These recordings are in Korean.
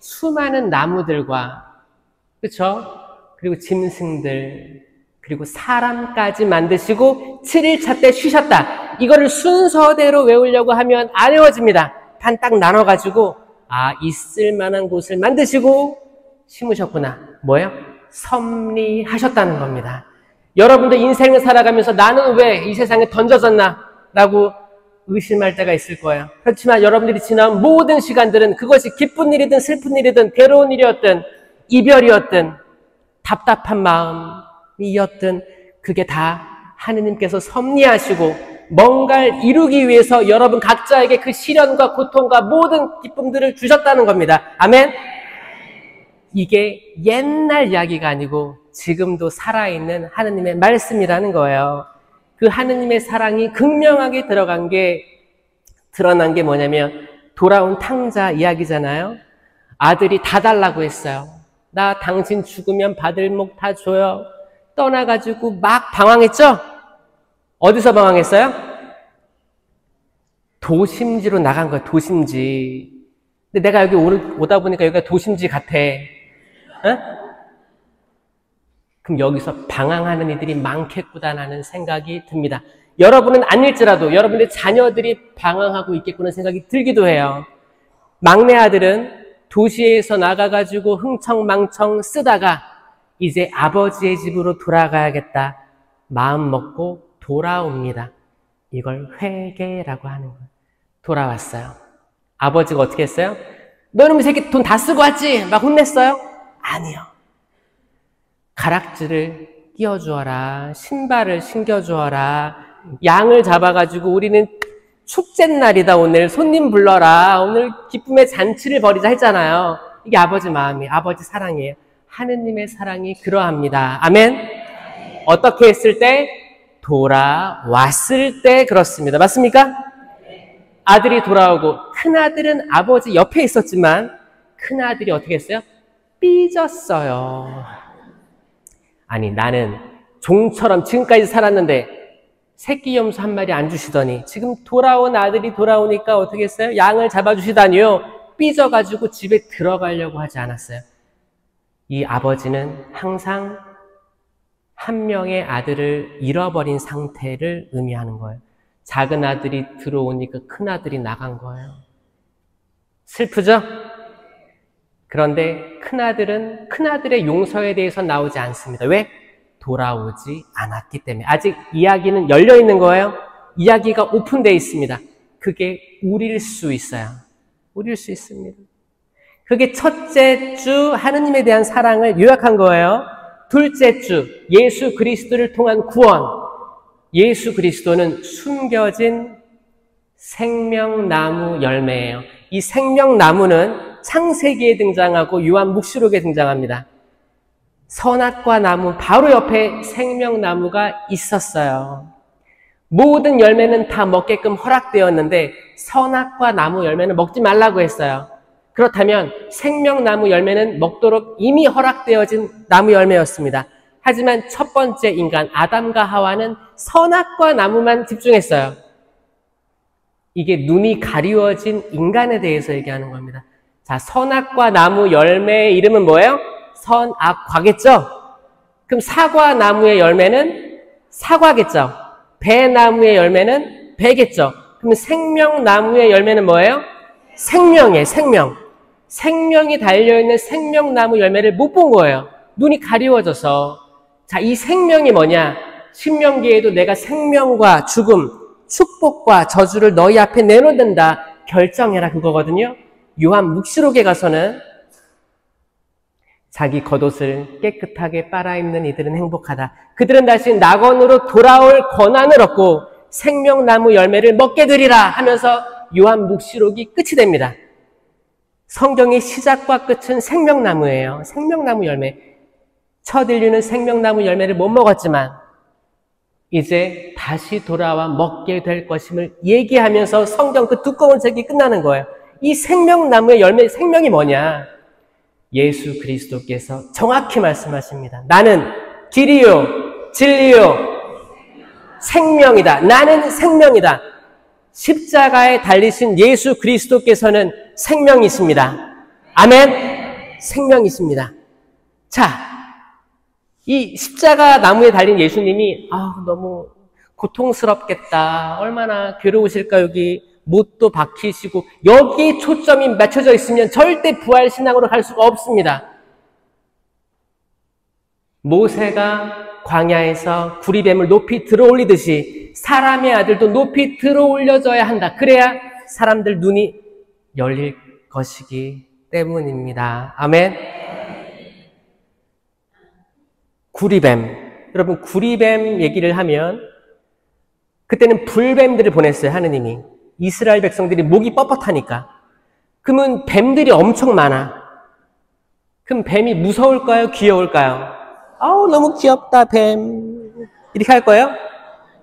수많은 나무들과, 그렇죠? 그리고 짐승들, 그리고 사람까지 만드시고 7일차 때 쉬셨다. 이거를 순서대로 외우려고 하면 안 외워집니다. 반 딱 나눠가지고 있을 만한 곳을 만드시고 심으셨구나. 뭐예요? 섭리하셨다는 겁니다. 여러분도 인생을 살아가면서 나는 왜 이 세상에 던져졌나? 라고 의심할 때가 있을 거예요. 그렇지만 여러분들이 지나온 모든 시간들은 그것이 기쁜 일이든 슬픈 일이든 괴로운 일이었든 이별이었든 답답한 마음이었든 그게 다 하느님께서 섭리하시고 뭔가를 이루기 위해서 여러분 각자에게 그 시련과 고통과 모든 기쁨들을 주셨다는 겁니다. 아멘? 이게 옛날 이야기가 아니고 지금도 살아있는 하느님의 말씀이라는 거예요. 그 하느님의 사랑이 극명하게 드러난 게 뭐냐면 돌아온 탕자 이야기잖아요. 아들이 다 달라고 했어요. 나 당신 죽으면 받을 목 다 줘요. 떠나가지고 막 방황했죠? 어디서 방황했어요? 도심지로 나간 거예요. 도심지. 근데 내가 여기 오다 보니까 여기가 도심지 같아. 어? 그럼 여기서 방황하는 이들이 많겠구나라는 생각이 듭니다. 여러분은 아닐지라도 여러분의 자녀들이 방황하고 있겠구나 생각이 들기도 해요. 막내 아들은 도시에서 나가가지고 흥청망청 쓰다가 이제 아버지의 집으로 돌아가야겠다 마음 먹고 돌아옵니다. 이걸 회개라고 하는 거예요. 돌아왔어요. 아버지가 어떻게 했어요? 너는 이 새끼 돈 다 쓰고 왔지? 막 혼냈어요? 아니요. 가락지를 끼워주어라. 신발을 신겨주어라. 양을 잡아가지고 우리는 축제날이다. 오늘 손님 불러라. 오늘 기쁨의 잔치를 벌이자 했잖아요. 이게 아버지 마음이에요. 아버지 사랑이에요. 하느님의 사랑이 그러합니다. 아멘? 어떻게 했을 때? 돌아왔을 때 그렇습니다. 맞습니까? 아들이 돌아오고 큰아들은 아버지 옆에 있었지만 큰아들이 어떻게 했어요? 삐졌어요. 아니 나는 종처럼 지금까지 살았는데 새끼 염소 한 마리 안 주시더니 지금 돌아온 아들이 돌아오니까 어떻게 했어요? 양을 잡아주시다니요. 삐져가지고 집에 들어가려고 하지 않았어요. 이 아버지는 항상 한 명의 아들을 잃어버린 상태를 의미하는 거예요. 작은 아들이 들어오니까 큰 아들이 나간 거예요. 슬프죠? 그런데 큰아들은 큰아들의 용서에 대해서 나오지 않습니다. 왜? 돌아오지 않았기 때문에. 아직 이야기는 열려있는 거예요. 이야기가 오픈되어 있습니다. 그게 우릴 수 있어요. 우릴 수 있습니다. 그게 첫째 주 하느님에 대한 사랑을 요약한 거예요. 둘째 주 예수 그리스도를 통한 구원. 예수 그리스도는 숨겨진 생명나무 열매예요. 이 생명나무는 창세기에 등장하고 요한 묵시록에 등장합니다. 선악과 나무 바로 옆에 생명나무가 있었어요. 모든 열매는 다 먹게끔 허락되었는데 선악과 나무 열매는 먹지 말라고 했어요. 그렇다면 생명나무 열매는 먹도록 이미 허락되어진 나무 열매였습니다. 하지만 첫 번째 인간 아담과 하와는 선악과 나무만 집중했어요. 이게 눈이 가리워진 인간에 대해서 얘기하는 겁니다. 자, 선악과 나무 열매의 이름은 뭐예요? 선악과겠죠? 그럼 사과나무의 열매는 사과겠죠? 배나무의 열매는 배겠죠? 그럼 생명나무의 열매는 뭐예요? 생명이에요, 생명. 생명이 달려있는 생명나무 열매를 못 본 거예요. 눈이 가리워져서. 자, 이 생명이 뭐냐? 신명기에도 내가 생명과 죽음, 축복과 저주를 너희 앞에 내놓는다. 결정해라 그거거든요. 요한 묵시록에 가서는 자기 겉옷을 깨끗하게 빨아입는 이들은 행복하다. 그들은 다시 낙원으로 돌아올 권한을 얻고 생명나무 열매를 먹게 되리라 하면서 요한 묵시록이 끝이 됩니다. 성경의 시작과 끝은 생명나무예요. 생명나무 열매. 첫 인류는 생명나무 열매를 못 먹었지만 이제 다시 돌아와 먹게 될 것임을 얘기하면서 성경 그 두꺼운 책이 끝나는 거예요. 이 생명나무의 열매, 생명이 뭐냐? 예수 그리스도께서 정확히 말씀하십니다. 나는 길이요, 진리요, 생명이다. 나는 생명이다. 십자가에 달리신 예수 그리스도께서는 생명이십니다. 아멘? 생명이십니다. 자, 이 십자가 나무에 달린 예수님이 너무 고통스럽겠다. 얼마나 괴로우실까. 여기 못도 박히시고 여기에 초점이 맞춰져 있으면 절대 부활신앙으로 갈 수가 없습니다. 모세가 광야에서 구리뱀을 높이 들어올리듯이 사람의 아들도 높이 들어올려져야 한다. 그래야 사람들 눈이 열릴 것이기 때문입니다. 아멘. 구리뱀. 여러분, 구리뱀 얘기를 하면 그때는 불뱀들을 보냈어요. 하느님이. 이스라엘 백성들이 목이 뻣뻣하니까. 그러면 뱀들이 엄청 많아. 그럼 뱀이 무서울까요? 귀여울까요? 너무 귀엽다, 뱀. 이렇게 할 거예요?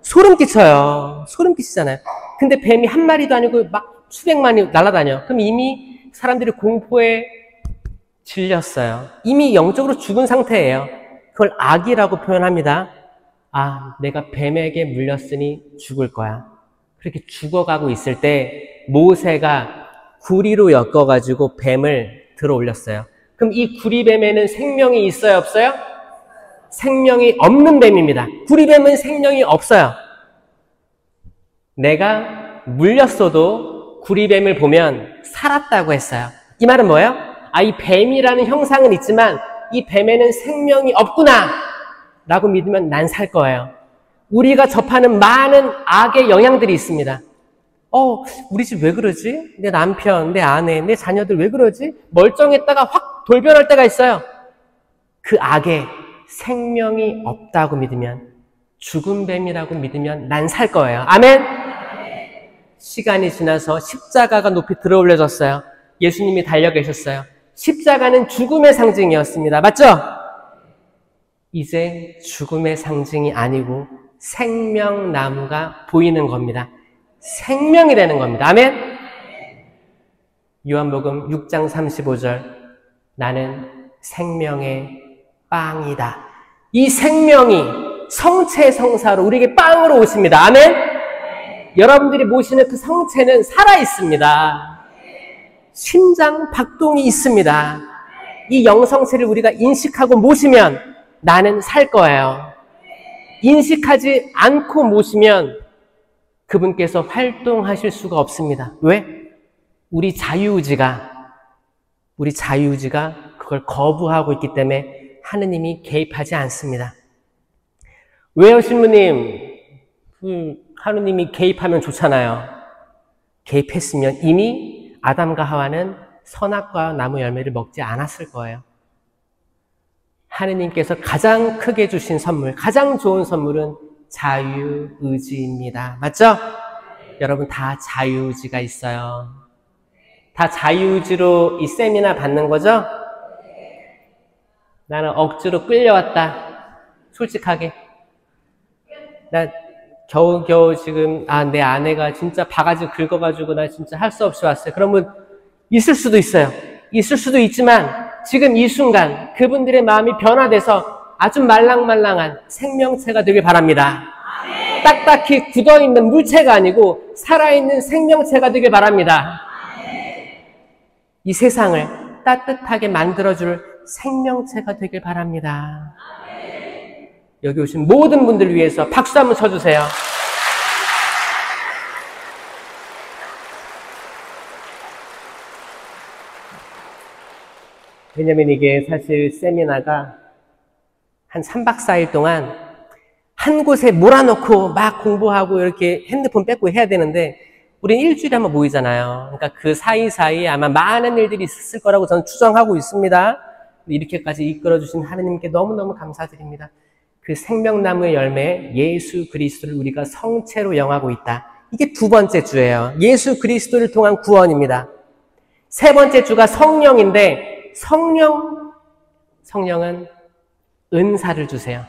소름 끼쳐요. 소름 끼치잖아요. 근데 뱀이 한 마리도 아니고 막 수백만이 날아다녀. 그럼 이미 사람들이 공포에 질렸어요. 이미 영적으로 죽은 상태예요. 그걸 악이라고 표현합니다. 내가 뱀에게 물렸으니 죽을 거야. 그렇게 죽어가고 있을 때 모세가 구리로 엮어가지고 뱀을 들어 올렸어요. 그럼 이 구리뱀에는 생명이 있어요, 없어요? 생명이 없는 뱀입니다. 구리뱀은 생명이 없어요. 내가 물렸어도 구리뱀을 보면 살았다고 했어요. 이 말은 뭐예요? 이 뱀이라는 형상은 있지만 이 뱀에는 생명이 없구나 라고 믿으면 난 살 거예요. 우리가 접하는 많은 악의 영향들이 있습니다. 우리 집 왜 그러지? 내 남편, 내 아내, 내 자녀들 왜 그러지? 멀쩡했다가 확 돌변할 때가 있어요. 그 악에 생명이 없다고 믿으면, 죽은 뱀이라고 믿으면 난 살 거예요. 아멘? 시간이 지나서 십자가가 높이 들어 올려졌어요. 예수님이 달려 계셨어요. 십자가는 죽음의 상징이었습니다. 맞죠? 이제 죽음의 상징이 아니고 생명나무가 보이는 겁니다. 생명이 되는 겁니다. 아멘? 요한복음 6장 35절 나는 생명의 빵이다. 이 생명이 성체성사로 우리에게 빵으로 오십니다. 아멘? 여러분들이 모시는 그 성체는 살아있습니다. 심장 박동이 있습니다. 이 영성체를 우리가 인식하고 모시면 나는 살 거예요. 인식하지 않고 모시면 그분께서 활동하실 수가 없습니다. 왜? 우리 자유의지가 그걸 거부하고 있기 때문에 하느님이 개입하지 않습니다. 왜요, 신부님? 하느님이 개입하면 좋잖아요. 개입했으면 이미 아담과 하와는 선악과 나무 열매를 먹지 않았을 거예요. 하느님께서 가장 크게 주신 선물, 가장 좋은 선물은 자유의지입니다. 맞죠? 여러분 다 자유의지가 있어요. 다 자유의지로 이 세미나 받는 거죠? 나는 억지로 끌려왔다. 솔직하게. 나 겨우겨우 지금 내 아내가 진짜 바가지 긁어가지고 나 진짜 할 수 없이 왔어요. 그러면 있을 수도 있어요. 있을 수도 있지만 지금 이 순간 그분들의 마음이 변화돼서 아주 말랑말랑한 생명체가 되길 바랍니다. 아멘. 딱딱히 굳어있는 물체가 아니고 살아있는 생명체가 되길 바랍니다. 아멘. 이 세상을 따뜻하게 만들어줄 생명체가 되길 바랍니다. 아멘. 여기 오신 모든 분들 위해서 박수 한번 쳐주세요. 왜냐면 이게 사실 세미나가 한 3박 4일 동안 한 곳에 몰아넣고 막 공부하고 이렇게 핸드폰 뺏고 해야 되는데 우린 일주일에 한번 모이잖아요. 그러니까 그 사이사이에 아마 많은 일들이 있을 거라고 저는 추정하고 있습니다. 이렇게까지 이끌어주신 하느님께 너무너무 감사드립니다. 그 생명나무의 열매 예수 그리스도를 우리가 성체로 영하고 있다. 이게 두 번째 주예요. 예수 그리스도를 통한 구원입니다. 세 번째 주가 성령인데 성령은 은사를 주세요.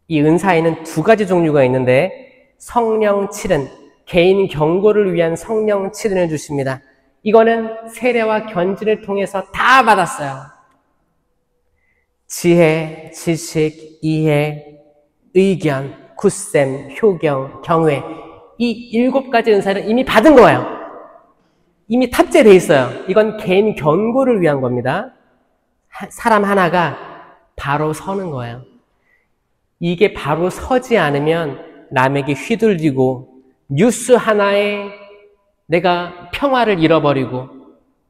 이 은사에는 두 가지 종류가 있는데 성령 칠은 개인 경고를 위한 성령 칠은을 주십니다. 이거는 세례와 견진을 통해서 다 받았어요. 지혜, 지식, 이해, 의견, 굳셈, 효경, 경외 이 7가지 은사를 이미 받은 거예요. 이미 탑재되어 있어요. 이건 개인 견고를 위한 겁니다. 사람 하나가 바로 서는 거예요. 이게 바로 서지 않으면 남에게 휘둘리고 뉴스 하나에 내가 평화를 잃어버리고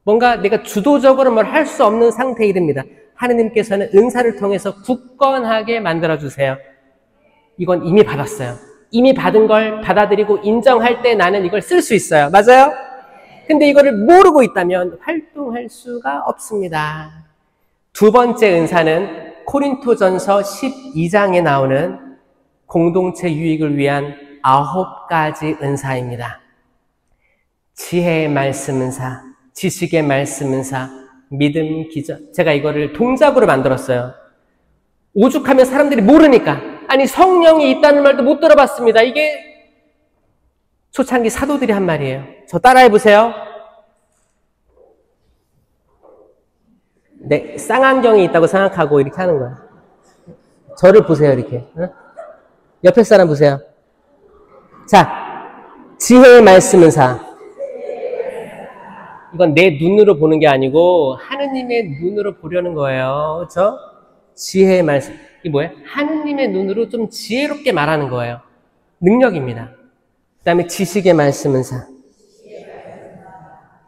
뭔가 내가 주도적으로 뭘 할 수 없는 상태에 이릅니다. 하느님께서는 은사를 통해서 굳건하게 만들어주세요. 이건 이미 받았어요. 이미 받은 걸 받아들이고 인정할 때 나는 이걸 쓸 수 있어요. 맞아요? 근데 이거를 모르고 있다면 활동할 수가 없습니다. 두 번째 은사는 코린토전서 12장에 나오는 공동체 유익을 위한 9가지 은사입니다. 지혜의 말씀 은사, 지식의 말씀 은사, 믿음, 기적. 제가 이거를 동작으로 만들었어요. 오죽하면 사람들이 모르니까. 아니 성령이 있다는 말도 못 들어봤습니다. 이게 초창기 사도들이 한 말이에요. 저 따라해 보세요. 네, 쌍안경이 있다고 생각하고 이렇게 하는 거예요. 저를 보세요, 이렇게. 옆에 사람 보세요. 자, 지혜의 말씀 은사. 이건 내 눈으로 보는 게 아니고 하느님의 눈으로 보려는 거예요. 그렇죠? 지혜의 말씀. 이게 뭐예요? 하느님의 눈으로 좀 지혜롭게 말하는 거예요. 능력입니다. 그 다음에 지식의 말씀 은사.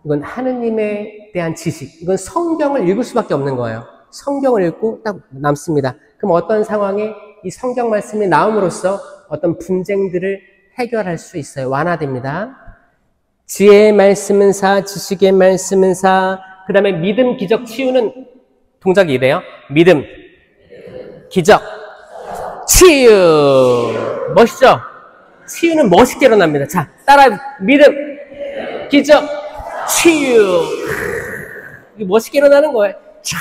이건 하느님에 대한 지식. 이건 성경을 읽을 수밖에 없는 거예요. 성경을 읽고 딱 남습니다. 그럼 어떤 상황에 이 성경 말씀이 나옴으로써 어떤 분쟁들을 해결할 수 있어요. 완화됩니다. 지혜의 말씀 은사, 지식의 말씀 은사, 그 다음에 믿음, 기적, 치유는 동작이 이래요. 믿음, 기적, 치유. 멋있죠? 치유는 멋있게 일어납니다. 자, 따라 믿음, 기적, 치유. 이게 멋있게 일어나는 거예요. 자,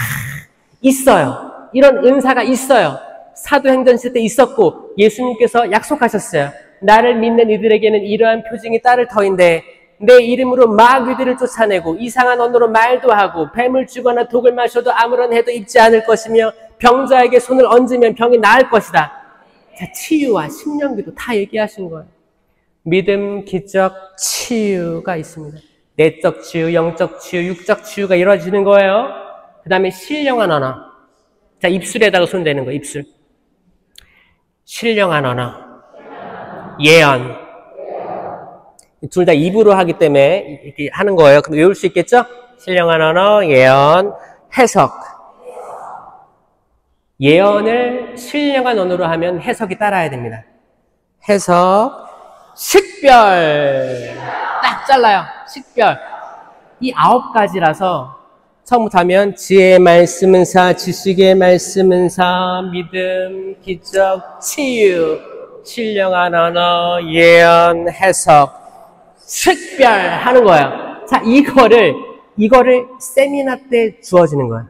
있어요. 이런 은사가 있어요. 사도행전 시대 때 있었고 예수님께서 약속하셨어요. 나를 믿는 이들에게는 이러한 표징이 따를 터인데 내 이름으로 마귀들을 쫓아내고 이상한 언어로 말도 하고 뱀을 쥐거나 독을 마셔도 아무런 해도 입지 않을 것이며 병자에게 손을 얹으면 병이 나을 것이다. 자, 치유와 신령기도 다 얘기하신 거예요. 믿음, 기적, 치유가 있습니다. 내적 치유, 영적 치유, 육적 치유가 이루어지는 거예요. 그 다음에 신령한 언어. 자, 입술에다가 손 대는 거예요. 입술. 신령한 언어. 예언. 둘 다 입으로 하기 때문에 이렇게 하는 거예요. 그럼 외울 수 있겠죠? 신령한 언어, 예언, 해석. 예언을 신령한 언어로 하면 해석이 따라야 됩니다. 해석, 식별. 딱 잘라요. 식별. 이 9가지라서 처음부터 하면 지혜의 말씀 은사, 지식의 말씀 은사, 믿음, 기적, 치유, 신령한 언어, 예언, 해석, 식별하는 거예요. 자, 이거를 세미나 때 주어지는 거예요.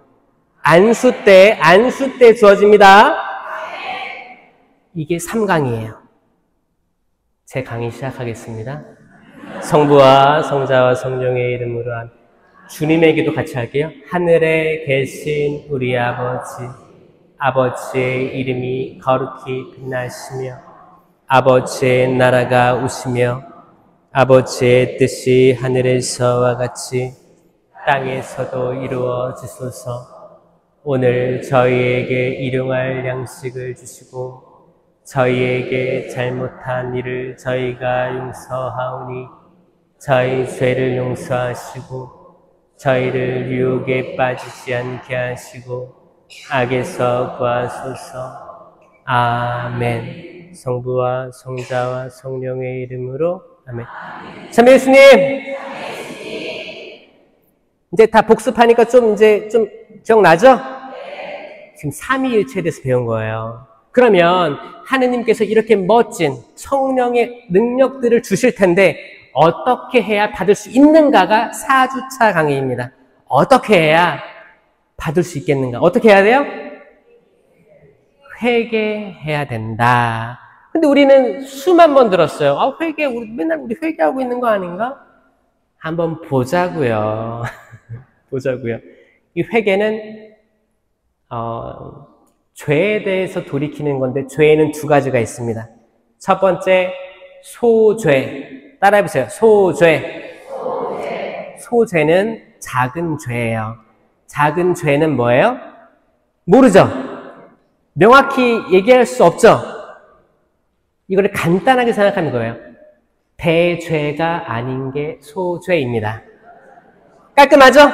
안수 때 주어집니다. 이게 3강이에요. 제 강의 시작하겠습니다. 성부와 성자와 성령의 이름으로 아멘. 주님에게도 같이 할게요. 하늘에 계신 우리 아버지, 아버지의 이름이 거룩히 빛나시며 아버지의 나라가 오시며 아버지의 뜻이 하늘에서와 같이 땅에서도 이루어지소서. 오늘 저희에게 일용할 양식을 주시고 저희에게 잘못한 일을 저희가 용서하오니 저희 죄를 용서하시고 저희를 유혹에 빠지지 않게 하시고 악에서 구하소서. 아멘. 성부와 성자와 성령의 이름으로 아멘. 참여 예수님. 이제 다 복습하니까 좀 기억나죠? 지금 삼위일체에 대해서 배운 거예요. 그러면 하느님께서 이렇게 멋진 성령의 능력들을 주실 텐데 어떻게 해야 받을 수 있는가가 4주차 강의입니다. 어떻게 해야 받을 수 있겠는가? 어떻게 해야 돼요? 회개해야 된다. 근데 우리는 수만 번 들었어요. 우리 맨날 우리 회개하고 있는 거 아닌가? 한번 보자고요. 보자고요. 이 회개는 죄에 대해서 돌이키는 건데 죄에는 2가지가 있습니다. 첫 번째 소죄. 따라해보세요. 소죄. 소죄는 작은 죄예요. 작은 죄는 뭐예요? 모르죠? 명확히 얘기할 수 없죠? 이거를 간단하게 생각하는 거예요. 대죄가 아닌 게 소죄입니다. 깔끔하죠?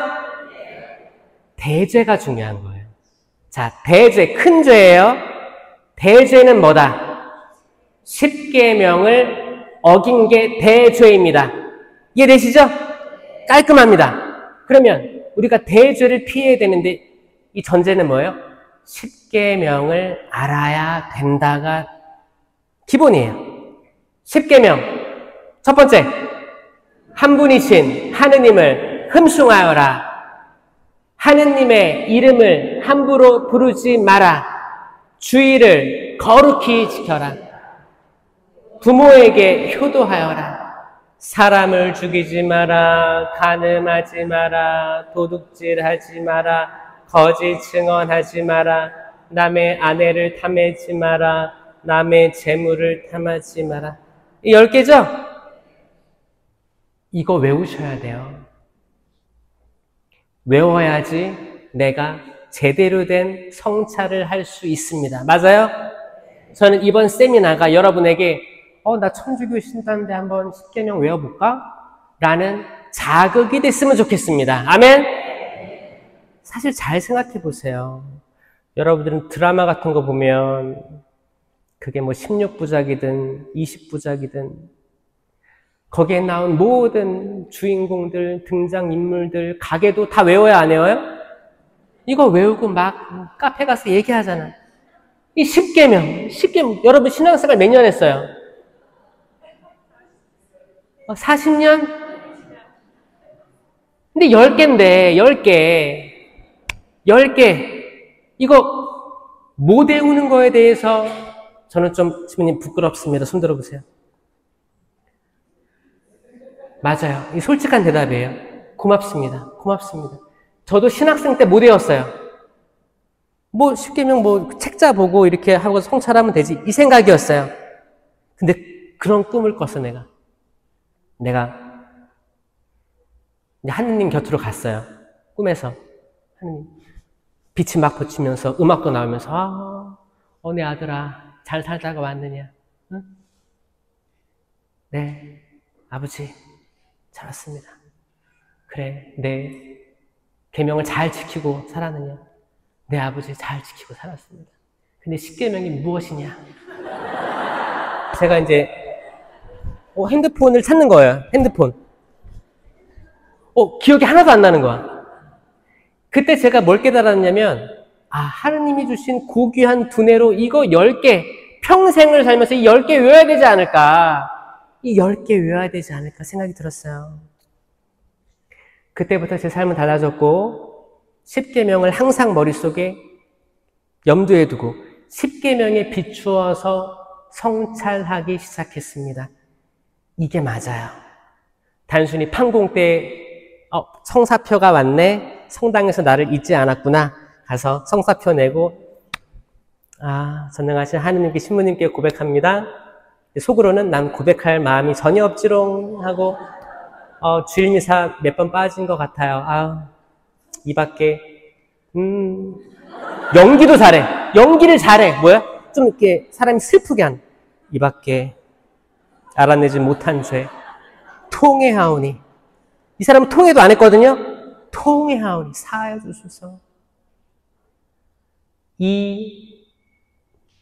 대죄가 중요한 거예요. 자, 대죄, 큰 죄예요. 대죄는 뭐다? 십계명을 어긴 게 대죄입니다. 이해되시죠? 깔끔합니다. 그러면 우리가 대죄를 피해야 되는데 이 전제는 뭐예요? 십계명을 알아야 된다가 기본이에요. 십계명 첫 번째, 한 분이신 하느님을 흠숭하여라. 하느님의 이름을 함부로 부르지 마라. 주의를 거룩히 지켜라. 부모에게 효도하여라. 사람을 죽이지 마라. 간음하지 마라. 도둑질하지 마라. 거짓 증언하지 마라. 남의 아내를 탐하지 마라. 남의 재물을 탐하지 마라. 이 10개죠? 이거 외우셔야 돼요. 외워야지 내가 제대로 된 성찰을 할 수 있습니다. 맞아요? 저는 이번 세미나가 여러분에게 나 천주교 신자인데 한번 십계명 외워볼까? 라는 자극이 됐으면 좋겠습니다. 아멘? 사실 잘 생각해 보세요. 여러분들은 드라마 같은 거 보면 그게 뭐 16부작이든 20부작이든 거기에 나온 모든 주인공들, 등장인물들, 가게도 다 외워야 안 외워요? 이거 외우고 막 카페 가서 얘기하잖아. 이 십계명, 여러분 신앙생활 몇 년 했어요? 40년? 근데 10개인데, 10개. 이거 못 외우는 거에 대해서 저는 좀 주님 부끄럽습니다. 손 들어보세요. 맞아요. 이 솔직한 대답이에요. 고맙습니다. 저도 신학생 때 못 외웠어요. 뭐 십계명 뭐 책자 보고 이렇게 하고 성찰하면 되지 이 생각이었어요. 근데 그런 꿈을 꿨어 내가 이제 하느님 곁으로 갔어요. 꿈에서 하느님 빛이 막 비치면서 음악도 나오면서 내 아들아 잘 살다가 왔느냐? 응? 네 아버지 잘 왔습니다. 그래 내 계명을 잘 지키고 살았느냐? 네 아버지 잘 지키고 살았습니다. 근데 십계명이 무엇이냐? 제가 이제 핸드폰을 찾는 거예요. 핸드폰. 기억이 하나도 안 나는 거야. 그때 제가 뭘 깨달았냐면 하느님이 주신 고귀한 두뇌로 이거 10개 평생을 살면서 이 10개 외워야 되지 않을까. 이 10개 외워야 되지 않을까 생각이 들었어요. 그때부터 제 삶은 달라졌고 십계명을 항상 머릿속에 염두에 두고 십계명에 비추어서 성찰하기 시작했습니다. 이게 맞아요. 단순히 판공 때 성사표가 왔네. 성당에서 나를 잊지 않았구나. 가서 성사표 내고 전능하신 하느님께 신부님께 고백합니다. 속으로는 난 고백할 마음이 전혀 없지롱 하고 주일미사 몇 번 빠진 것 같아요. 이 밖에 연기도 잘해. 연기를 잘해. 뭐야? 좀 이렇게 사람이 슬프게 한 이 밖에 알아내지 못한 죄 통회하오니. 이 사람은 통회도 안 했거든요. 통회하오니 사하여 주소서. 이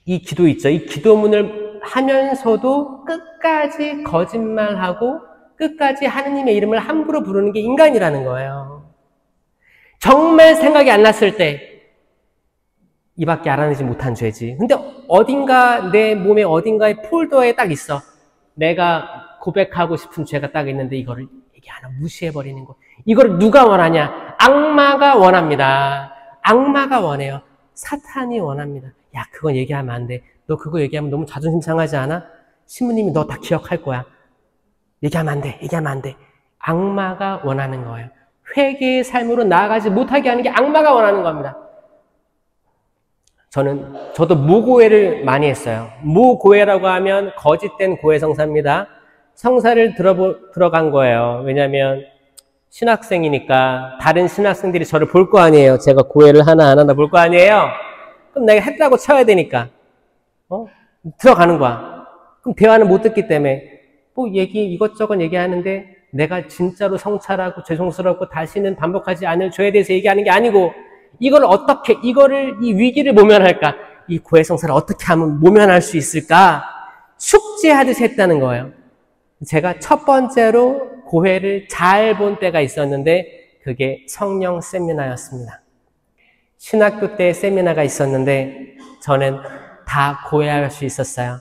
기도 있죠. 이 기도문을 하면서도 끝까지 거짓말하고 끝까지 하느님의 이름을 함부로 부르는 게 인간이라는 거예요. 정말 생각이 안 났을 때 이 밖에 알아내지 못한 죄지. 근데 어딘가 내 몸의 어딘가에 폴더에 딱 있어. 내가 고백하고 싶은 죄가 딱 있는데 이거를 얘기 하나 무시해버리는 거. 이걸 누가 원하냐? 악마가 원합니다. 악마가 원해요. 사탄이 원합니다. 야, 그건 얘기하면 안 돼. 너 그거 얘기하면 너무 자존심 상하지 않아? 신부님이 너 다 기억할 거야. 얘기하면 안 돼. 얘기하면 안 돼. 악마가 원하는 거예요. 회개의 삶으로 나아가지 못하게 하는 게 악마가 원하는 겁니다. 저도 무고회를 많이 했어요. 무고회라고 하면 거짓된 고해 성사입니다. 성사를 들어간 거예요. 왜냐하면 신학생이니까 다른 신학생들이 저를 볼 거 아니에요. 제가 고해를 하나 볼 거 아니에요. 그럼 내가 했다고 쳐야 되니까 들어가는 거야. 그럼 대화는 못 듣기 때문에 뭐 이것저것 얘기하는데 내가 진짜로 성찰하고 죄송스럽고 다시는 반복하지 않을 죄에 대해서 얘기하는 게 아니고 이거를 이 위기를 모면할까? 이 고해성사를 어떻게 하면 모면할 수 있을까? 숙제하듯이 했다는 거예요. 제가 첫 번째로 고해를 잘 본 때가 있었는데 그게 성령 세미나였습니다. 신학교 때 세미나가 있었는데 저는 다 고해할 수 있었어요.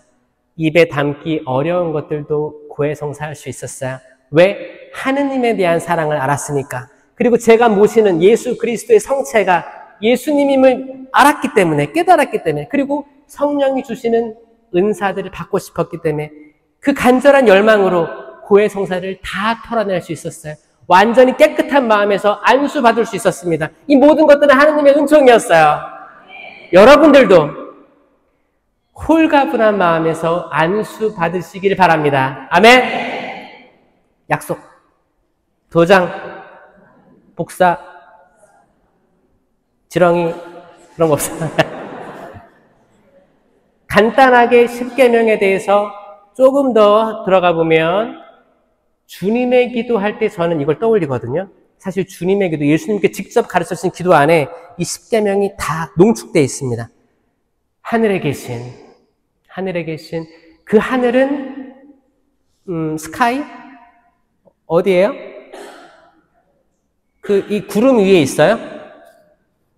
입에 담기 어려운 것들도 고해성사할 수 있었어요. 왜? 하느님에 대한 사랑을 알았으니까. 그리고 제가 모시는 예수 그리스도의 성체가 예수님임을 알았기 때문에, 깨달았기 때문에, 그리고 성령이 주시는 은사들을 받고 싶었기 때문에 그 간절한 열망으로 고해성사를 다 털어낼 수 있었어요. 완전히 깨끗한 마음에서 안수받을 수 있었습니다. 이 모든 것들은 하느님의 은총이었어요. 여러분들도 홀가분한 마음에서 안수받으시길 바랍니다. 아멘. 약속, 도장, 복사, 지렁이 그런 거 없어요. 간단하게 십계명에 대해서 조금 더 들어가 보면 주님의 기도할 때 저는 이걸 떠올리거든요. 사실 주님의 기도, 예수님께 직접 가르쳐주신 기도 안에 이 십계명이 다 농축되어 있습니다. 하늘에 계신 그 하늘은 스카이? 어디예요? 이 구름 위에 있어요?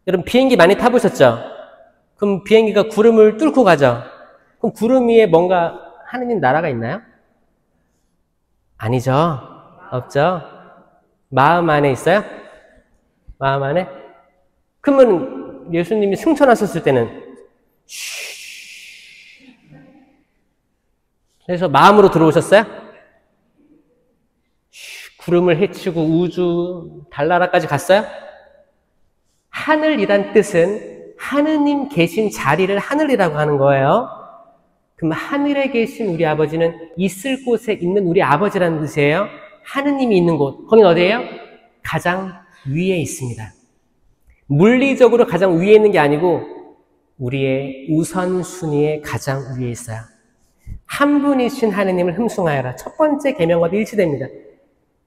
여러분 비행기 많이 타보셨죠? 그럼 비행기가 구름을 뚫고 가죠? 그럼 구름 위에 뭔가 하느님 나라가 있나요? 아니죠. 없죠. 마음 안에 있어요? 마음 안에? 그러면 예수님이 승천하셨을 때는 그래서 마음으로 들어오셨어요? 구름을 헤치고 우주, 달나라까지 갔어요? 하늘이란 뜻은 하느님 계신 자리를 하늘이라고 하는 거예요. 그럼 하늘에 계신 우리 아버지는 있을 곳에 있는 우리 아버지라는 뜻이에요. 하느님이 있는 곳, 거긴 어디예요? 가장 위에 있습니다. 물리적으로 가장 위에 있는 게 아니고 우리의 우선순위에 가장 위에 있어요. 한 분이신 하느님을 흠숭하여라. 첫 번째 계명과도 일치됩니다.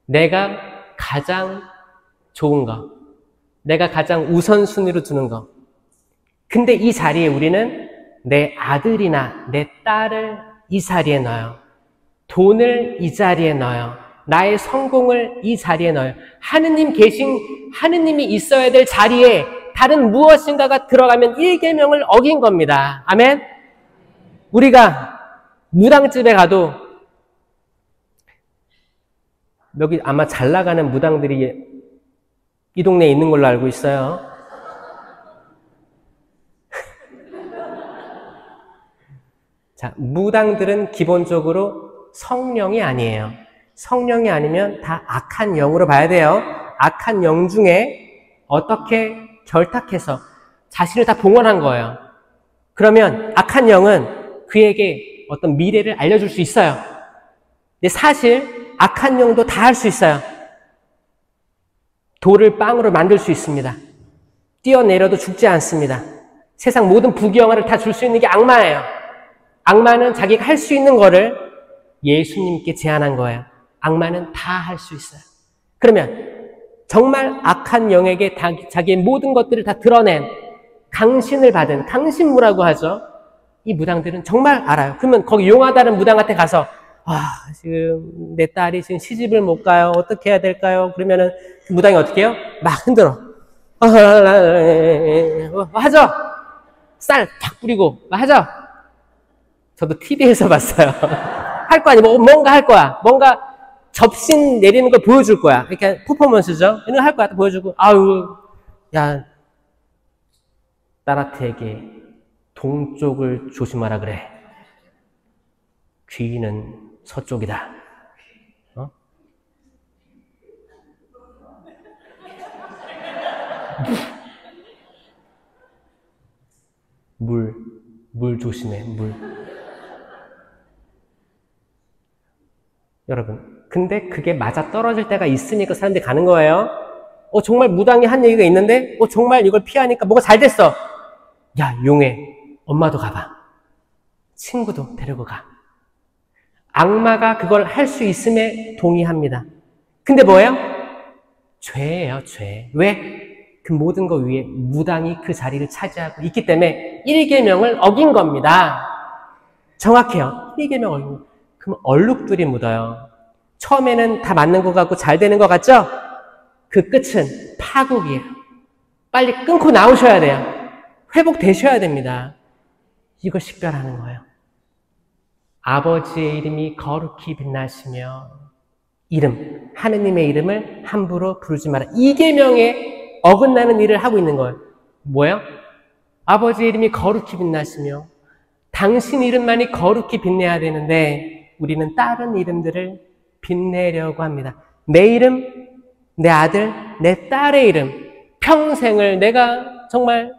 내가 가장 좋은 거, 내가 가장 우선순위로 두는 거. 근데 이 자리에 우리는 내 아들이나 내 딸을 이 자리에 넣어요. 돈을 이 자리에 넣어요. 나의 성공을 이 자리에 넣어요. 하느님이 있어야 될 자리에 다른 무엇인가가 들어가면 1계명을 어긴 겁니다. 아멘? 우리가 무당집에 가도 여기 아마 잘 나가는 무당들이 이 동네에 있는 걸로 알고 있어요. 자, 무당들은 기본적으로 성령이 아니에요. 성령이 아니면 다 악한 영으로 봐야 돼요. 악한 영 중에 어떻게 결탁해서 자신을 다 봉헌한 거예요. 그러면 악한 영은 그에게 어떤 미래를 알려줄 수 있어요. 근데 사실 악한 영도 다 할 수 있어요. 돌을 빵으로 만들 수 있습니다. 뛰어내려도 죽지 않습니다. 세상 모든 부귀영화를 다 줄 수 있는 게 악마예요. 악마는 자기가 할 수 있는 거를 예수님께 제안한 거예요. 악마는 다 할 수 있어요. 그러면 정말 악한 영에게 자기의 모든 것들을 다 드러낸 강신을 받은 강신무라고 하죠. 이 무당들은 정말 알아요. 그러면 거기 용하다는 무당한테 가서 지금 내 딸이 지금 시집을 못 가요. 어떻게 해야 될까요? 그러면은 그 무당이 어떻게 해요? 막 흔들어. 하죠? 쌀 탁 뿌리고 하죠? 저도 TV에서 봤어요. 할 거 아니에요. 뭔가 할 거야. 뭔가 접신 내리는 걸 보여줄 거야. 이렇게 퍼포먼스죠. 이런 거 할 거야. 보여주고 야 딸한테에게 동쪽을 조심하라 그래. 귀는 서쪽이다. 물 조심해, 물. 여러분, 근데 그게 맞아 떨어질 때가 있으니까 사람들이 가는 거예요. 정말 무당이 한 얘기가 있는데, 정말 이걸 피하니까 뭐가 잘 됐어. 야, 용해. 엄마도 가봐. 친구도 데리고 가. 악마가 그걸 할 수 있음에 동의합니다. 근데 뭐예요? 죄예요, 죄. 왜? 그 모든 것 위에 무당이 그 자리를 차지하고 있기 때문에 1계명을 어긴 겁니다. 정확해요. 1계명 어긴 거. 그럼 얼룩들이 묻어요. 처음에는 다 맞는 것 같고 잘 되는 것 같죠? 그 끝은 파국이에요. 빨리 끊고 나오셔야 돼요. 회복되셔야 됩니다. 이걸 식별하는 거예요. 아버지의 이름이 거룩히 빛나시며 이름, 하느님의 이름을 함부로 부르지 마라. 2계명에 어긋나는 일을 하고 있는 거예요. 뭐예요? 아버지의 이름이 거룩히 빛나시며 당신 이름만이 거룩히 빛내야 되는데 우리는 다른 이름들을 빛내려고 합니다. 내 이름, 내 아들, 내 딸의 이름, 평생을 내가 정말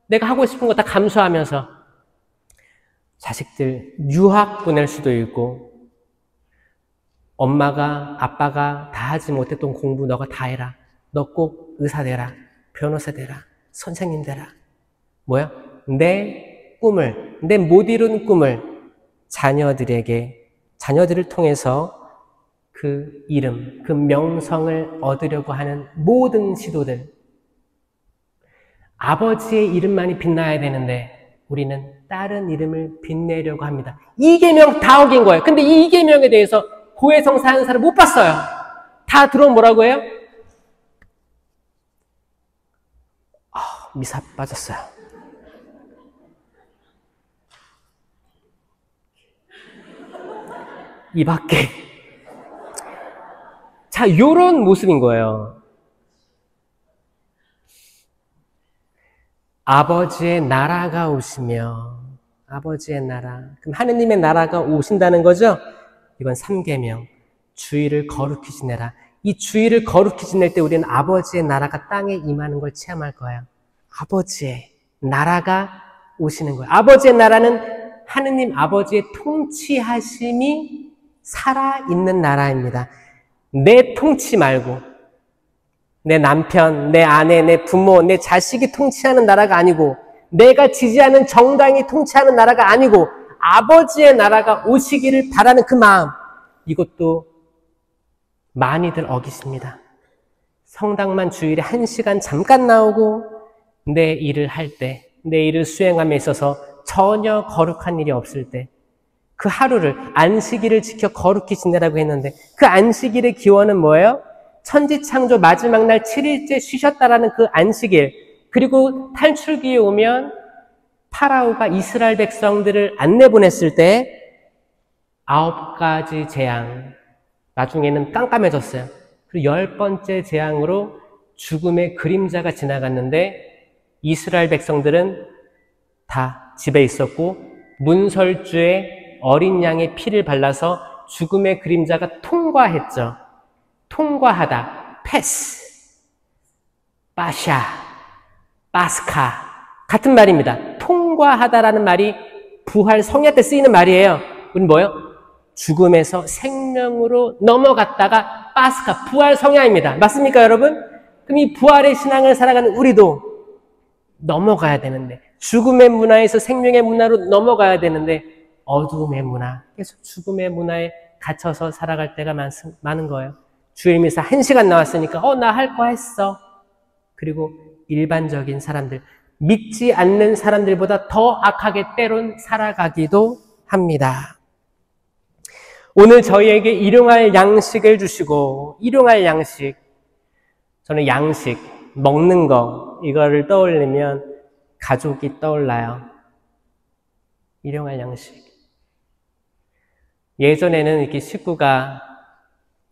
내가 하고 싶은 거 다 감수하면서 자식들 유학 보낼 수도 있고 엄마가 아빠가 다 하지 못했던 공부 너가 다 해라. 너 꼭 의사 되라. 변호사 되라. 선생님 되라. 뭐야? 내 꿈을, 내 못 이룬 꿈을 자녀들을 통해서 그 이름, 그 명성을 얻으려고 하는 모든 시도들. 아버지의 이름만이 빛나야 되는데 우리는 다른 이름을 빛내려고 합니다. 2계명 다 어긴 거예요. 근데 이 2계명에 대해서 고해성사 하는 사람 못 봤어요. 다 들어오면 뭐라고 해요? 미사 빠졌어요. 이 밖에. 자, 요런 모습인 거예요. 아버지의 나라가 오시며, 아버지의 나라. 그럼 하느님의 나라가 오신다는 거죠? 이건 3계명. 주의를 거룩히 지내라. 이 주의를 거룩히 지낼 때 우리는 아버지의 나라가 땅에 임하는 걸 체험할 거예요. 아버지의 나라가 오시는 거예요. 아버지의 나라는 하느님 아버지의 통치하심이 살아있는 나라입니다. 내 통치 말고 내 남편, 내 아내, 내 부모, 내 자식이 통치하는 나라가 아니고 내가 지지하는 정당이 통치하는 나라가 아니고 아버지의 나라가 오시기를 바라는 그 마음, 이것도 많이들 어기십니다. 성당만 주일에 1시간 잠깐 나오고 내 일을 할 때, 내 일을 수행함에 있어서 전혀 거룩한 일이 없을 때 그 하루를 안식일을 지켜 거룩히 지내라고 했는데 그 안식일의 기원은 뭐예요? 천지창조 마지막 날 7일째 쉬셨다라는 그 안식일, 그리고 탈출기에 오면 파라오가 이스라엘 백성들을 안내보냈을 때 9가지 재앙, 나중에는 깜깜해졌어요. 그리고 10번째 재앙으로 죽음의 그림자가 지나갔는데 이스라엘 백성들은 다 집에 있었고 문설주에 어린 양의 피를 발라서 죽음의 그림자가 통과했죠. 통과하다, 패스, 빠샤, 빠스카 같은 말입니다. 통과하다라는 말이 부활 성야 때 쓰이는 말이에요. 우린 뭐예요? 죽음에서 생명으로 넘어갔다가 빠스카, 부활 성야입니다. 맞습니까, 여러분? 그럼 이 부활의 신앙을 살아가는 우리도 넘어가야 되는데, 죽음의 문화에서 생명의 문화로 넘어가야 되는데 어두움의 문화, 계속 죽음의 문화에 갇혀서 살아갈 때가 많은 거예요. 주일 미사 1시간 나왔으니까 나 할 거 했어. 그리고 일반적인 사람들, 믿지 않는 사람들보다 더 악하게 때론 살아가기도 합니다. 오늘 저희에게 일용할 양식을 주시고, 일용할 양식, 저는 양식, 먹는 거, 이거를 떠올리면 가족이 떠올라요. 일용할 양식. 예전에는 이렇게 식구가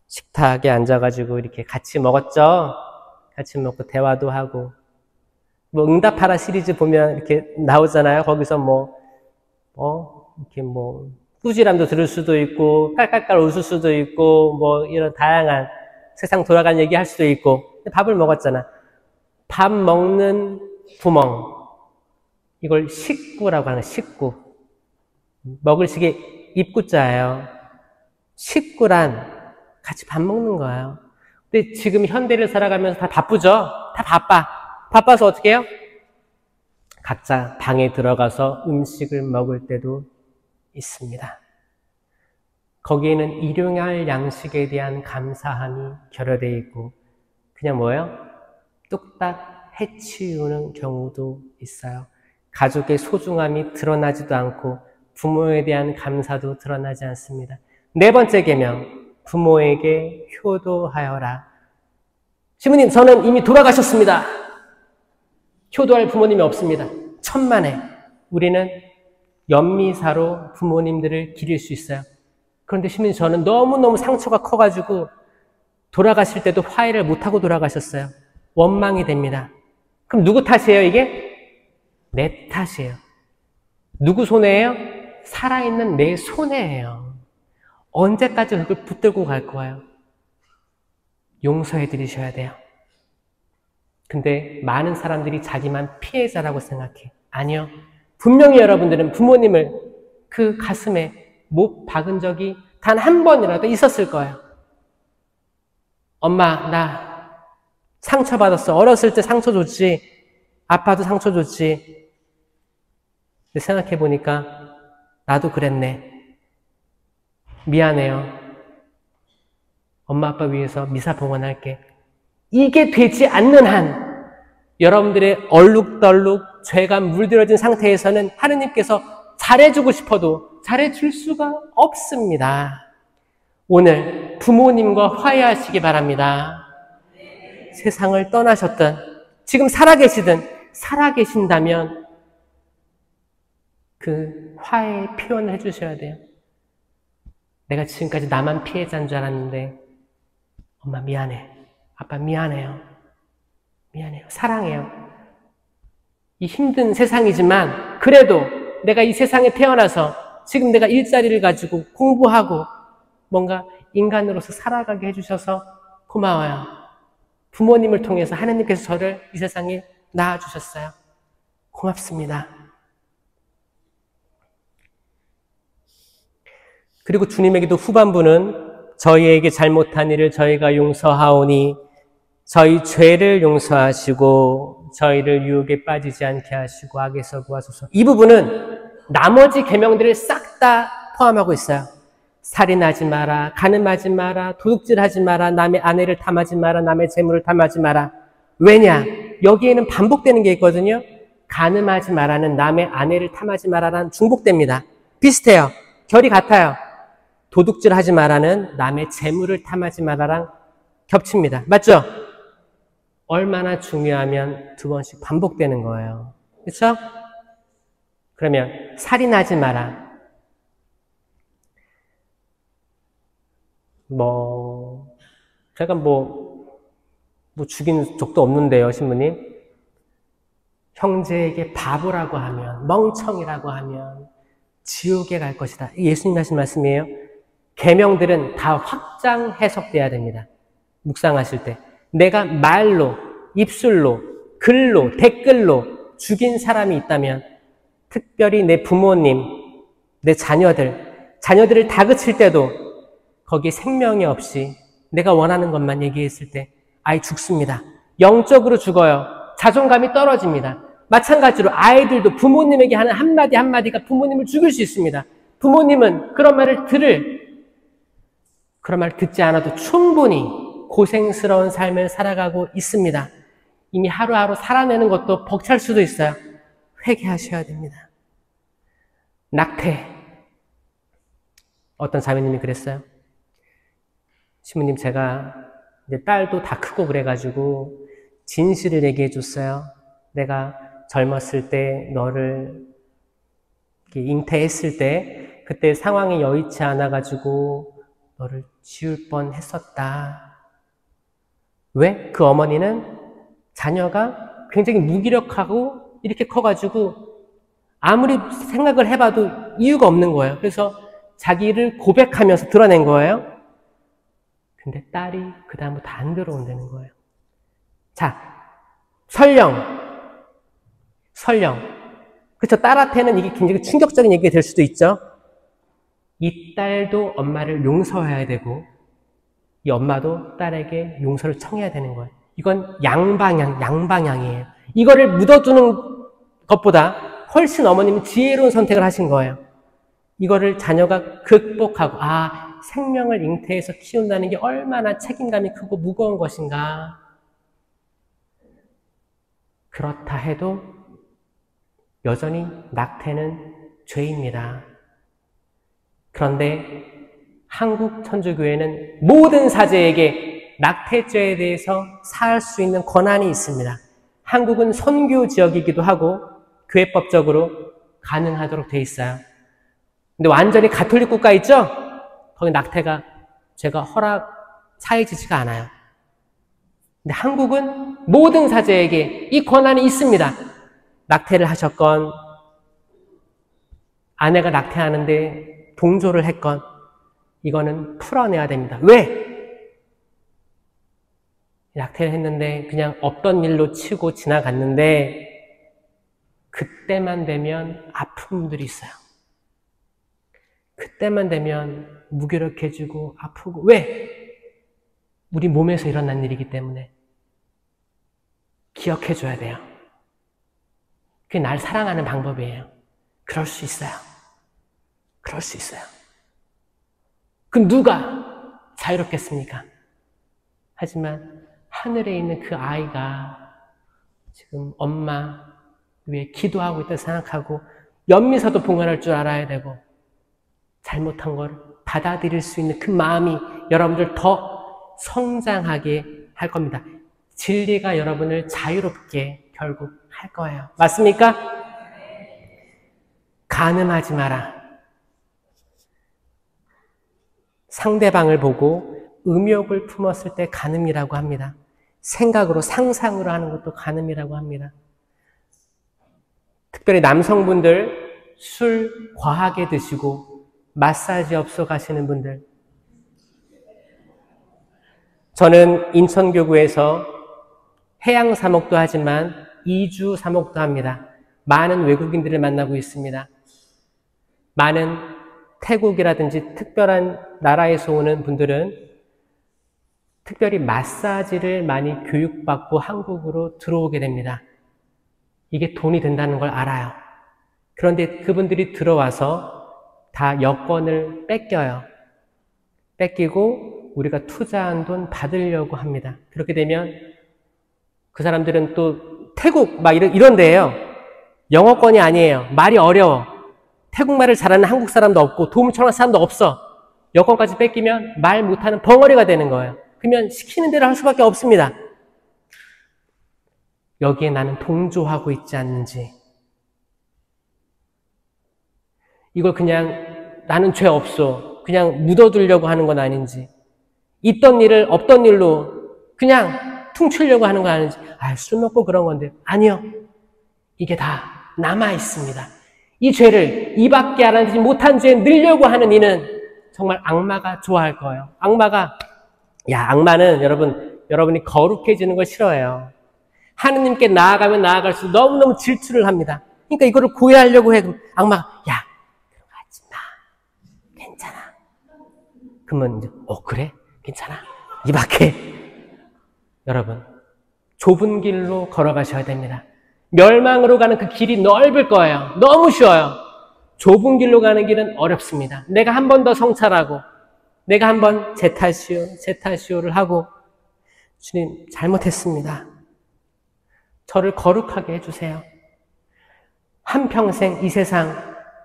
식탁에 앉아가지고 이렇게 같이 먹었죠. 같이 먹고 대화도 하고. 뭐 응답하라 시리즈 보면 이렇게 나오잖아요. 거기서 이렇게 꾸지람도 들을 수도 있고, 깔깔깔 웃을 수도 있고, 이런 다양한 세상 돌아가는 얘기 할 수도 있고. 밥을 먹었잖아. 밥 먹는 구멍. 이걸 식구라고 하는 거예요. 식구. 먹을 식이 입구자예요. 식구란 같이 밥 먹는 거예요. 근데 지금 현대를 살아가면서 다 바쁘죠? 다 바빠. 바빠서 어떻게 해요? 각자 방에 들어가서 음식을 먹을 때도 있습니다. 거기에는 일용할 양식에 대한 감사함이 결여되어 있고 그냥 뭐예요? 뚝딱 해치우는 경우도 있어요. 가족의 소중함이 드러나지도 않고 부모에 대한 감사도 드러나지 않습니다. 네 번째 계명, 부모에게 효도하여라. 시부님, 저는 이미 돌아가셨습니다. 효도할 부모님이 없습니다. 천만에 우리는 연미사로 부모님들을 기릴 수 있어요. 그런데 시부님, 저는 너무너무 상처가 커가지고 돌아가실 때도 화해를 못하고 돌아가셨어요. 원망이 됩니다. 그럼 누구 탓이에요, 이게? 내 탓이에요. 누구 손해예요? 살아있는 내 손해예요. 언제까지 그걸 붙들고 갈 거예요? 용서해 드리셔야 돼요. 근데 많은 사람들이 자기만 피해자라고 생각해. 아니요. 분명히 여러분들은 부모님을 그 가슴에 못 박은 적이 단 한 번이라도 있었을 거예요. 엄마, 나 상처받았어. 어렸을 때 상처 줬지. 아빠도 상처 줬지. 근데 생각해보니까 나도 그랬네. 미안해요. 엄마, 아빠 위해서 미사 봉헌할게. 이게 되지 않는 한 여러분들의 얼룩덜룩 죄가 물들어진 상태에서는 하느님께서 잘해주고 싶어도 잘해줄 수가 없습니다. 오늘 부모님과 화해하시기 바랍니다. 세상을 떠나셨든 지금 살아계신다면 그 화해의 표현을 해주셔야 돼요. 내가 지금까지 나만 피해자인 줄 알았는데 엄마 미안해. 아빠 미안해요. 미안해요. 사랑해요. 이 힘든 세상이지만 그래도 내가 이 세상에 태어나서 지금 내가 일자리를 가지고 공부하고 뭔가 인간으로서 살아가게 해주셔서 고마워요. 부모님을 통해서 하나님께서 저를 이 세상에 낳아주셨어요. 고맙습니다. 그리고 주님에게도 후반부는 저희에게 잘못한 일을 저희가 용서하오니 저희 죄를 용서하시고 저희를 유혹에 빠지지 않게 하시고 악에서 구하소서. 이 부분은 나머지 계명들을 싹 다 포함하고 있어요. 살인하지 마라, 간음하지 마라, 도둑질하지 마라, 남의 아내를 탐하지 마라, 남의 재물을 탐하지 마라. 왜냐? 여기에는 반복되는 게 있거든요. 간음하지 마라는 남의 아내를 탐하지 마라는 중복됩니다. 비슷해요. 결이 같아요. 도둑질하지 마라는 남의 재물을 탐하지 마라랑 겹칩니다. 맞죠? 얼마나 중요하면 두 번씩 반복되는 거예요. 그렇죠? 그러면 살인하지 마라. 제가 죽인 적도 없는데요, 신부님. 형제에게 바보라고 하면, 멍청이라고 하면 지옥에 갈 것이다. 예수님 하신 말씀이에요. 계명들은 다 확장 해석돼야 됩니다. 묵상하실 때. 내가 말로, 입술로, 글로, 댓글로 죽인 사람이 있다면 특별히 내 부모님, 내 자녀들을 다그칠 때도 거기에 생명이 없이 내가 원하는 것만 얘기했을 때 아이 죽습니다. 영적으로 죽어요. 자존감이 떨어집니다. 마찬가지로 아이들도 부모님에게 하는 한마디 한마디가 부모님을 죽일 수 있습니다. 부모님은 그런 말 듣지 않아도 충분히 고생스러운 삶을 살아가고 있습니다. 이미 하루하루 살아내는 것도 벅찰 수도 있어요. 회개하셔야 됩니다. 낙태. 어떤 자매님이 그랬어요. 시부님, 제가 이제 딸도 다 크고 그래가지고 진실을 얘기해 줬어요. 내가 젊었을 때 너를 잉태했을 때 그때 상황이 여의치 않아가지고 너를 지울 뻔했었다. 왜? 그 어머니는 자녀가 굉장히 무기력하고 이렇게 커가지고 아무리 생각을 해봐도 이유가 없는 거예요. 그래서 자기를 고백하면서 드러낸 거예요. 근데 딸이 그 다음부터 안 들어온다는 거예요. 자, 설령. 그렇죠. 딸한테는 이게 굉장히 충격적인 얘기가 될 수도 있죠. 이 딸도 엄마를 용서해야 되고 이 엄마도 딸에게 용서를 청해야 되는 거예요. 이건 양방향이에요. 이거를 묻어두는 것보다 훨씬 어머님은 지혜로운 선택을 하신 거예요. 이거를 자녀가 극복하고, 생명을 잉태해서 키운다는 게 얼마나 책임감이 크고 무거운 것인가. 그렇다 해도 여전히 낙태는 죄입니다. 그런데 한국 천주교회는 모든 사제에게 낙태죄에 대해서 사할 수 있는 권한이 있습니다. 한국은 선교 지역이기도 하고 교회법적으로 가능하도록 돼 있어요. 근데 완전히 가톨릭 국가 있죠? 거기 낙태가 제가 사해지지가 않아요. 근데 한국은 모든 사제에게 이 권한이 있습니다. 낙태를 하셨건 아내가 낙태하는데 동조를 했건 이거는 풀어내야 됩니다. 왜? 낙태를 했는데 그냥 없던 일로 치고 지나갔는데 그때만 되면 아픈 분들이 있어요. 그때만 되면 무기력해지고 아프고. 왜? 우리 몸에서 일어난 일이기 때문에 기억해줘야 돼요. 그게 날 사랑하는 방법이에요. 그럴 수 있어요. 그럴 수 있어요. 그 누가 자유롭겠습니까? 하지만 하늘에 있는 그 아이가 지금 엄마 위에 기도하고 있다 생각하고 연미사도 봉헌할 줄 알아야 되고 잘못한 걸 받아들일 수 있는 그 마음이 여러분들 더 성장하게 할 겁니다. 진리가 여러분을 자유롭게 결국 할 거예요. 맞습니까? 간음하지 마라. 상대방을 보고 음욕을 품었을 때 간음이라고 합니다. 생각으로, 상상으로 하는 것도 간음이라고 합니다. 특별히 남성분들 술 과하게 드시고 마사지 업소 가시는 분들, 저는 인천교구에서 해양 사목도 하지만 이주 사목도 합니다. 많은 외국인들을 만나고 있습니다. 많은 태국이라든지 특별한 나라에서 오는 분들은 특별히 마사지를 많이 교육받고 한국으로 들어오게 됩니다. 이게 돈이 든다는 걸 알아요. 그런데 그분들이 들어와서 다 여권을 뺏겨요. 뺏기고 우리가 투자한 돈 받으려고 합니다. 그렇게 되면 그 사람들은 또 태국 막 이런 데예요. 영어권이 아니에요. 말이 어려워. 태국말을 잘하는 한국 사람도 없고 도움 청할 사람도 없어. 여권까지 뺏기면 말 못하는 벙어리가 되는 거예요. 그러면 시키는 대로 할 수밖에 없습니다. 여기에 나는 동조하고 있지 않는지, 이걸 그냥 나는 죄 없어 그냥 묻어두려고 하는 건 아닌지, 있던 일을 없던 일로 그냥 퉁치려고 하는 건 아닌지, 술 먹고 그런 건데, 아니요. 이게 다 남아 있습니다. 이 죄를 이밖에 알아내지 못한 죄에 늘려고 하는 이는 정말 악마가 좋아할 거예요. 악마는 여러분이 거룩해지는 걸 싫어해요. 하느님께 나아가면 나아갈수록 너무너무 질투를 합니다. 그러니까 이거를 구애하려고 해도 악마가 그런 거 하지 마. 괜찮아. 그러면 이제 그래? 괜찮아. 이밖에. 여러분, 좁은 길로 걸어가셔야 됩니다. 멸망으로 가는 그 길이 넓을 거예요. 너무 쉬워요. 좁은 길로 가는 길은 어렵습니다. 내가 한 번 더 성찰하고 내가 한 번 제 탓이오를 하고, 주님 잘못했습니다. 저를 거룩하게 해주세요. 한평생 이 세상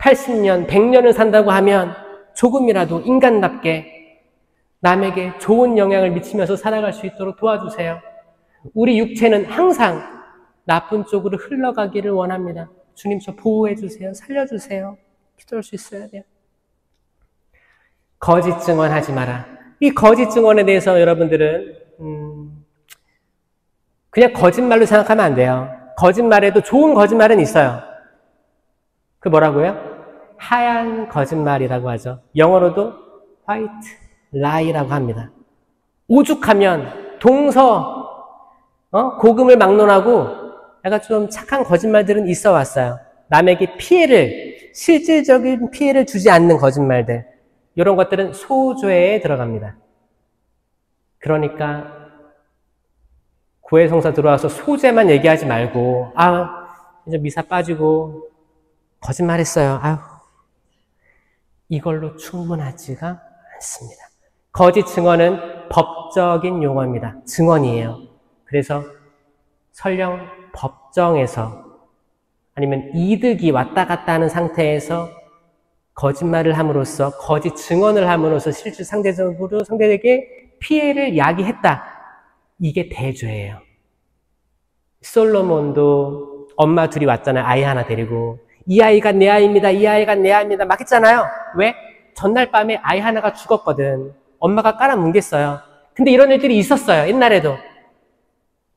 80년, 100년을 산다고 하면 조금이라도 인간답게 남에게 좋은 영향을 미치면서 살아갈 수 있도록 도와주세요. 우리 육체는 항상 나쁜 쪽으로 흘러가기를 원합니다. 주님 저 보호해주세요. 살려주세요. 기도할 수 있어야 돼요. 거짓 증언하지 마라. 이 거짓 증언에 대해서 여러분들은 그냥 거짓말로 생각하면 안 돼요. 거짓말에도 좋은 거짓말은 있어요. 그 뭐라고요? 하얀 거짓말이라고 하죠. 영어로도 white lie라고 합니다. 오죽하면 고금을 막론하고 약간 좀 착한 거짓말들은 있어 왔어요. 남에게 실질적인 피해를 주지 않는 거짓말들. 이런 것들은 소죄에 들어갑니다. 그러니까 고해성사 들어와서 소재만 얘기하지 말고 이제 미사 빠지고 거짓말했어요. 이걸로 충분하지가 않습니다. 거짓 증언은 법적인 용어입니다. 증언이에요. 그래서 설령 법정에서 아니면 이득이 왔다 갔다 하는 상태에서 거짓말을 함으로써 거짓 증언을 함으로써 실제 상대적으로 상대에게 피해를 야기했다. 이게 대죄예요. 솔로몬도 엄마 둘이 왔잖아요. 아이 하나 데리고. 이 아이가 내 아이입니다. 이 아이가 내 아이입니다. 막 했잖아요. 왜? 전날 밤에 아이 하나가 죽었거든. 엄마가 깔아뭉갰어요. 근데 이런 일들이 있었어요. 옛날에도.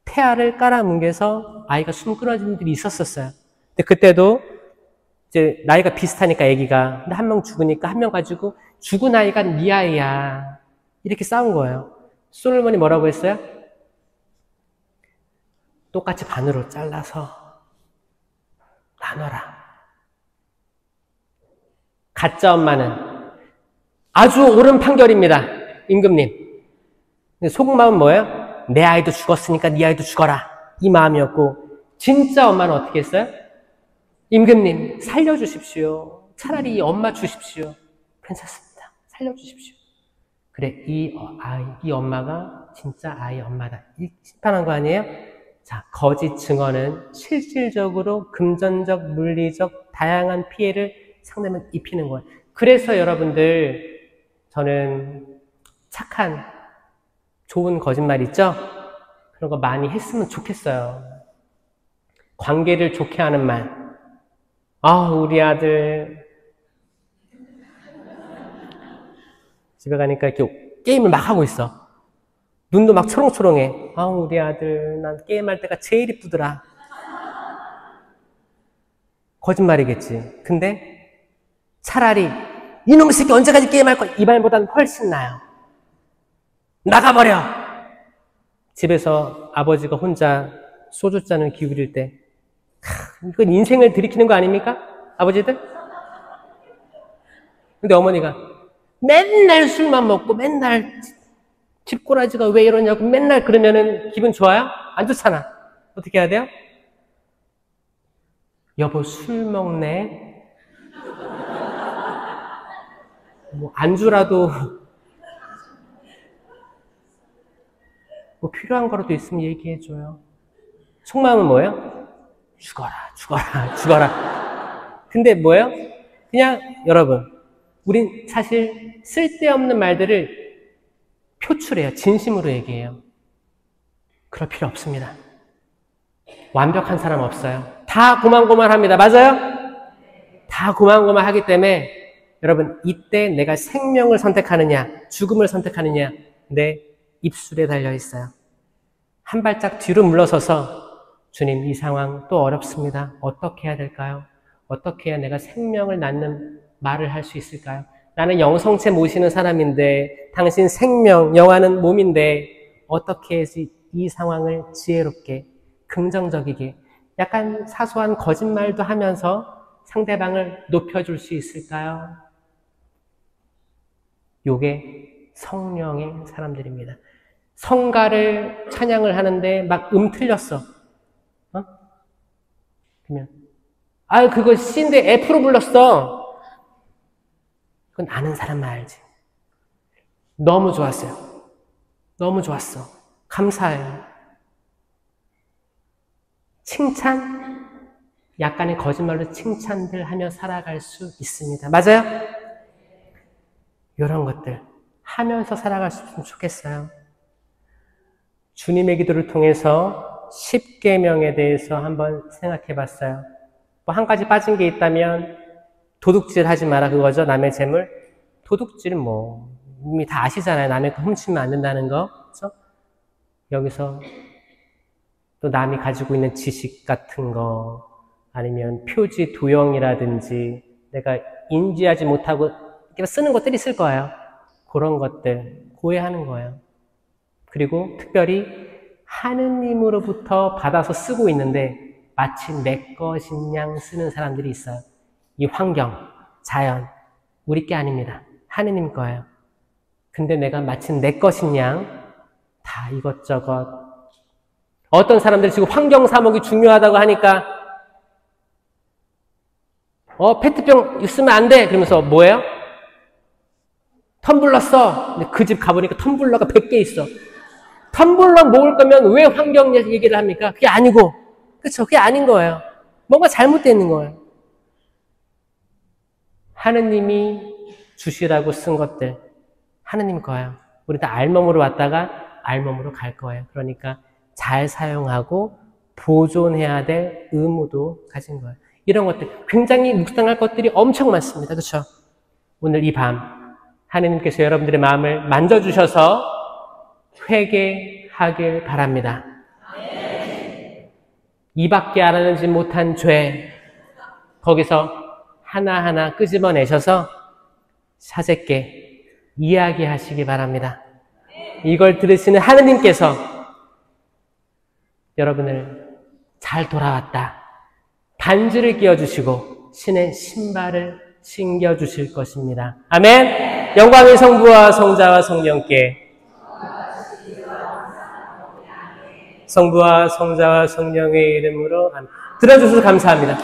태아를 깔아뭉개서 아이가 숨 끊어진 일들이 있었어요. 근데 그때도 이제 나이가 비슷하니까 애기가. 근데 한 명 죽으니까 한 명 가지고 죽은 아이가 네 아이야. 이렇게 싸운 거예요. 솔로몬이 뭐라고 했어요? 똑같이 반으로 잘라서 나눠라. 가짜 엄마는 아주 옳은 판결입니다. 임금님. 근데 속마음은 뭐예요? 내 아이도 죽었으니까 네 아이도 죽어라. 이 마음이었고 진짜 엄마는 어떻게 했어요? 임금님 살려주십시오. 차라리 이 엄마 주십시오. 괜찮습니다. 살려주십시오. 그래, 이 엄마가 진짜 아이 엄마다. 심판한 거 아니에요? 자, 거짓 증언은 실질적으로 금전적, 물리적, 다양한 피해를 상대방에 입히는 거예요. 그래서 여러분들, 저는 착한, 좋은 거짓말 있죠? 그런 거 많이 했으면 좋겠어요. 관계를 좋게 하는 말. 우리 아들. 집에 가니까 이렇게 게임을 막 하고 있어. 눈도 막 초롱초롱해. 우리 아들, 난 게임할 때가 제일 이쁘더라. 거짓말이겠지. 근데 차라리 이놈의 새끼 언제까지 게임할 거야? 이 말보단 훨씬 나아요. 나가버려! 집에서 아버지가 혼자 소주잔을 기울일 때 이건 인생을 들이키는 거 아닙니까? 아버지들? 근데 어머니가 맨날 술만 먹고 맨날 집꼬라지가 왜 이러냐고 맨날 그러면은 기분 좋아요? 안 좋잖아. 어떻게 해야 돼요? 여보 술 먹네. 뭐 안주라도 뭐 필요한 거라도 있으면 얘기해줘요. 속마음은 뭐예요? 죽어라, 죽어라, 죽어라. 근데 뭐예요? 그냥 여러분, 우린 사실 쓸데없는 말들을 표출해요. 진심으로 얘기해요. 그럴 필요 없습니다. 완벽한 사람 없어요. 다 고만고만합니다. 맞아요? 다 고만고만하기 때문에 여러분 이때 내가 생명을 선택하느냐 죽음을 선택하느냐 내 입술에 달려있어요. 한 발짝 뒤로 물러서서 주님 이 상황 또 어렵습니다. 어떻게 해야 될까요? 어떻게 해야 내가 생명을 낳는 말을 할 수 있을까요? 나는 영성체 모시는 사람인데 당신 생명, 영화는 몸인데 어떻게 해야지 이 상황을 지혜롭게 긍정적이게 약간 사소한 거짓말도 하면서 상대방을 높여줄 수 있을까요? 요게 성령의 사람들입니다. 성가를 찬양을 하는데 막 틀렸어. 그러면 그거 C인데 F로 불렀어. 그건 아는 사람만 알지. 너무 좋았어요. 너무 좋았어. 감사해요. 칭찬, 약간의 거짓말로 칭찬들 하며 살아갈 수 있습니다. 맞아요? 이런 것들 하면서 살아갈 수 있으면 좋겠어요. 주님의 기도를 통해서 10계명에 대해서 한번 생각해 봤어요. 뭐 한 가지 빠진 게 있다면 도둑질 하지 마라 그거죠. 남의 재물. 도둑질은 뭐 이미 다 아시잖아요. 남의 거 훔치면 안 된다는 거. 그렇죠? 여기서 또 남이 가지고 있는 지식 같은 거 아니면 표지 도형이라든지 내가 인지하지 못하고 쓰는 것들이 있을 거예요. 그런 것들 고해하는 거예요. 그리고 특별히 하느님으로부터 받아서 쓰고 있는데 마치 내 것인 양 쓰는 사람들이 있어요. 이 환경, 자연, 우리 게 아닙니다. 하느님 거예요. 근데 내가 마치 내 것인 양 다 이것저것. 어떤 사람들이 지금 환경사목이 중요하다고 하니까 페트병 쓰면 안 돼. 그러면서 뭐예요? 텀블러 써. 근데 그 집 가보니까 텀블러가 100개 있어. 텀블러 먹을 거면 왜 환경 얘기를 합니까? 그게 아니고. 그쵸? 그게 아닌 거예요. 뭔가 잘못되어 있는 거예요. 하느님이 주시라고 쓴 것들, 하느님 거예요. 우리 다 알몸으로 왔다가 알몸으로 갈 거예요. 그러니까 잘 사용하고 보존해야 될 의무도 가진 거예요. 이런 것들, 굉장히 묵상할 것들이 엄청 많습니다. 그렇죠? 오늘 이 밤 하느님께서 여러분들의 마음을 만져주셔서 회개하길 바랍니다. 이밖에 알아내지 못한 죄, 거기서 하나하나 끄집어내셔서 사제께 이야기하시기 바랍니다. 이걸 들으시는 하느님께서 여러분을 잘 돌아왔다, 반지를 끼워주시고 신의 신발을 신겨주실 것입니다. 아멘. 영광의 성부와 성자와 성령께, 성부와 성자와 성령의 이름으로 들어주셔서 감사합니다.